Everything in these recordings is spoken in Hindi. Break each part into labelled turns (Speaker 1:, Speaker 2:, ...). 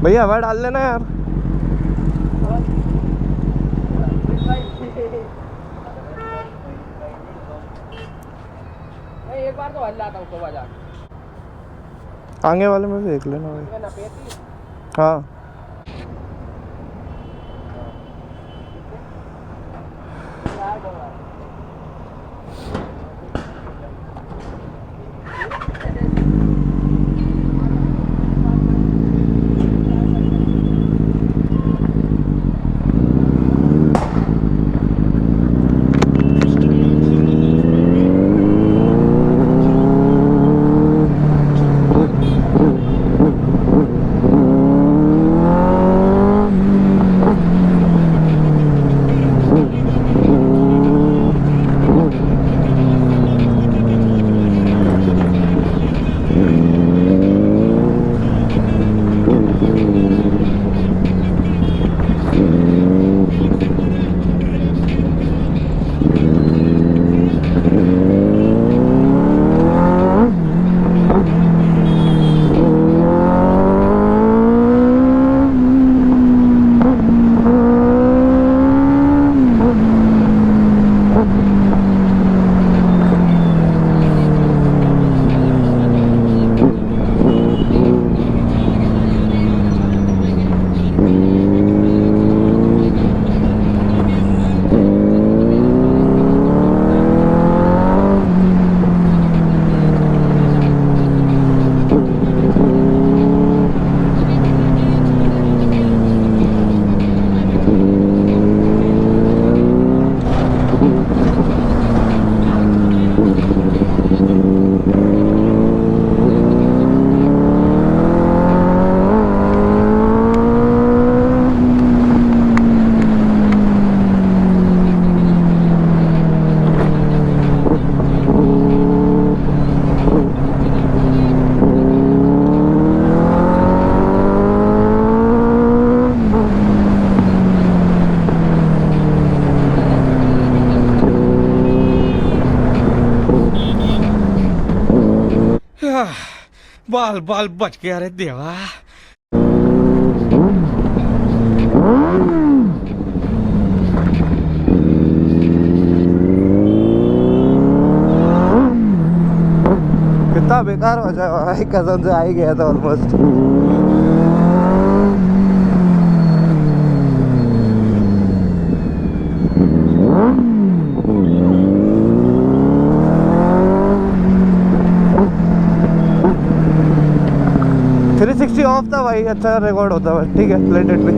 Speaker 1: भैया हवा डाल लेना यार।
Speaker 2: एक बार तो हल लाता हूँ सुबह जाके।
Speaker 1: आगे वाले में देख लेना भाई। हाँ बाल बाल बच गया रे देवा। कितना बेकार हो जाए भाई, कसम से आ ही गया था ऑलमोस्ट। 360 ऑफ था भाई, अच्छा रिकॉर्ड होता है। ठीक है, लेट इट बी।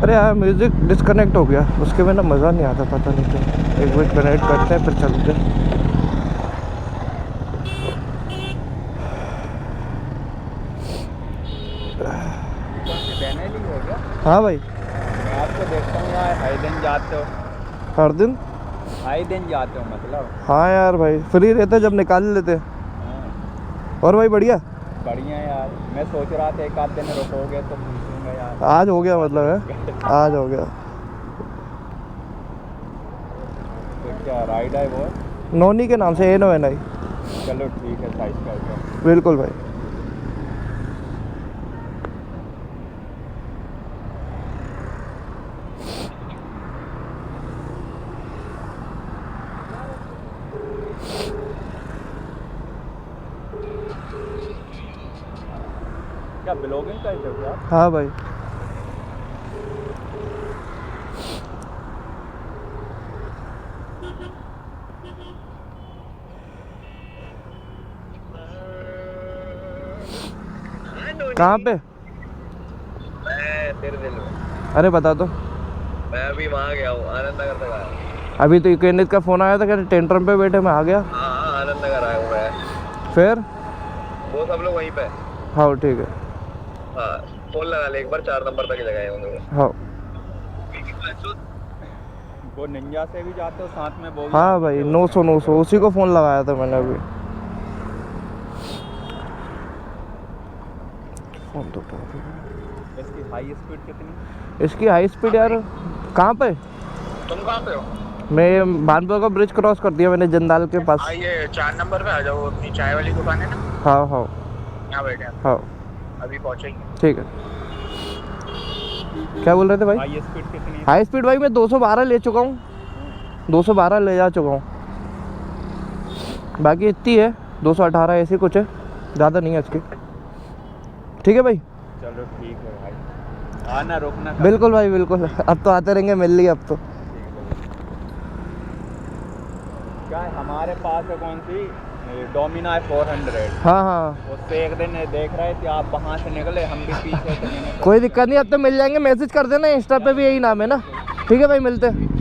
Speaker 1: अरे यार म्यूज़िक डिस्कनेक्ट हो गया, उसके बिना मज़ा नहीं आता, पता नहीं क्यों। एक मिनट कनेक्ट करते हैं फिर चलते हैं।
Speaker 2: बैनली हो गया।
Speaker 1: हाँ भाई,
Speaker 2: मैं आपको देखता हूँ यार, हाई दिन जाते हो,
Speaker 1: हर दिन।
Speaker 2: हाई दिन जाते हो मतलब।
Speaker 1: हाँ यार भाई, फ्री रहते जब निकाल लेते।
Speaker 2: हाँ,
Speaker 1: और भाई बढ़िया,
Speaker 2: बढ़िया यार। मैं सोच रहा था एक आध दिन रुकोगे तो पूछूंगा यार।
Speaker 1: आज हो गया मतलब है, आज हो गया।
Speaker 2: तो क्या राइड है वो?
Speaker 1: नोनी के नाम से, NONI।
Speaker 2: चलो ठीक है, साइज कर दो।
Speaker 1: बिल्कुल भाई।
Speaker 2: क्या ब्लॉगिंग करते हो क्या?
Speaker 1: हाँ भाई। कहाँ पे?
Speaker 3: मैं तेरे दिल में।
Speaker 1: अरे बता दो।
Speaker 3: मैं अभी वहाँ गया हूँ, आनंद नगर तक आया।
Speaker 1: अभी तो यूकेनित का फ़ोन आया था, कहते टेंट्रम पे बैठे, मैं आ गया।
Speaker 3: हाँ हाँ, आनंद नगर आया हूँ मैं।
Speaker 1: फिर
Speaker 3: वो सब लोग वहीं पे।
Speaker 1: हाँ ठीक है।
Speaker 3: हाँ, फोन लगा ले एक बार, 4 नंबर तक लगाए होंगे।
Speaker 1: हाँ
Speaker 2: वो निंजा से भी जाते हो साथ में? वो भी
Speaker 1: हाँ भाई, 900 उसी को फ़ोन लगाया था मैंने अभी। फ़ोन तो उठा दो।
Speaker 2: इसकी हाई स्पीड कितनी?
Speaker 1: इसकी हाई स्पीड यार, कहाँ पे?
Speaker 3: तुम कहाँ पे हो?
Speaker 1: मैं भानपुर का ब्रिज क्रॉस कर दिया मैंने, जंदाल के पास।
Speaker 3: हाँ, ये 4 नंबर पे आ जाओ, अपनी चाय वाली दुकान है ना,
Speaker 1: हाँ हाँ
Speaker 3: यहाँ बैठे हैं।
Speaker 1: हाँ
Speaker 3: अभी पहुँचेंगे।
Speaker 1: ठीक है। क्या बोल रहे थे भाई?
Speaker 2: हाई स्पीड कितनी है?
Speaker 1: हाई स्पीड भाई मैं 212 ले चुका हूँ, 212 ले जा चुका हूँ। बाकी इतनी है 218 ऐसी कुछ है, ज़्यादा नहीं है इसकी। ठीक है भाई।
Speaker 2: चलो ठीक है भाई, आना रुकना।
Speaker 1: बिल्कुल भाई बिल्कुल, अब तो आते रहेंगे, मिल ली अब तो।
Speaker 2: क्या है हमारे पास है, कौन सी डोमिना 400।
Speaker 1: हाँ हाँ
Speaker 2: उससे एक दिन देख रहे थे आप वहाँ से निकले, हम भी पीछे से मैंने
Speaker 1: कोई दिक्कत नहीं, अब तो मिल जाएंगे। मैसेज कर देना, इंस्टा पे भी यही नाम है ना। ठीक है भाई, मिलते हैं।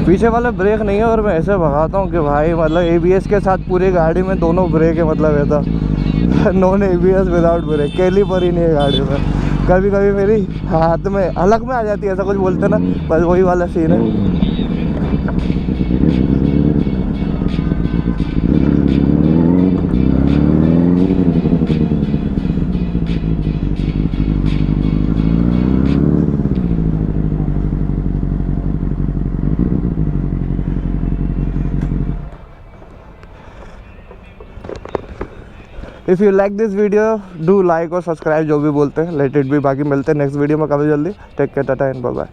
Speaker 1: पीछे वाला ब्रेक नहीं है और मैं ऐसे भगाता हूँ कि भाई मतलब ABS के साथ पूरी गाड़ी में दोनों ब्रेक है, मतलब ऐसा non ABS without brake, caliper ही नहीं है गाड़ी में। कभी कभी मेरी हाथ में हलक में आ जाती है, ऐसा कुछ बोलते ना, बस वही वाला सीन है। If you like this video do like और सब्सक्राइब, जो भी बोलते हैं, लेट इट बी। बाकी मिलते हैं नेक्स्ट वीडियो में काफ़ी जल्दी। Take care, tata and bye bye.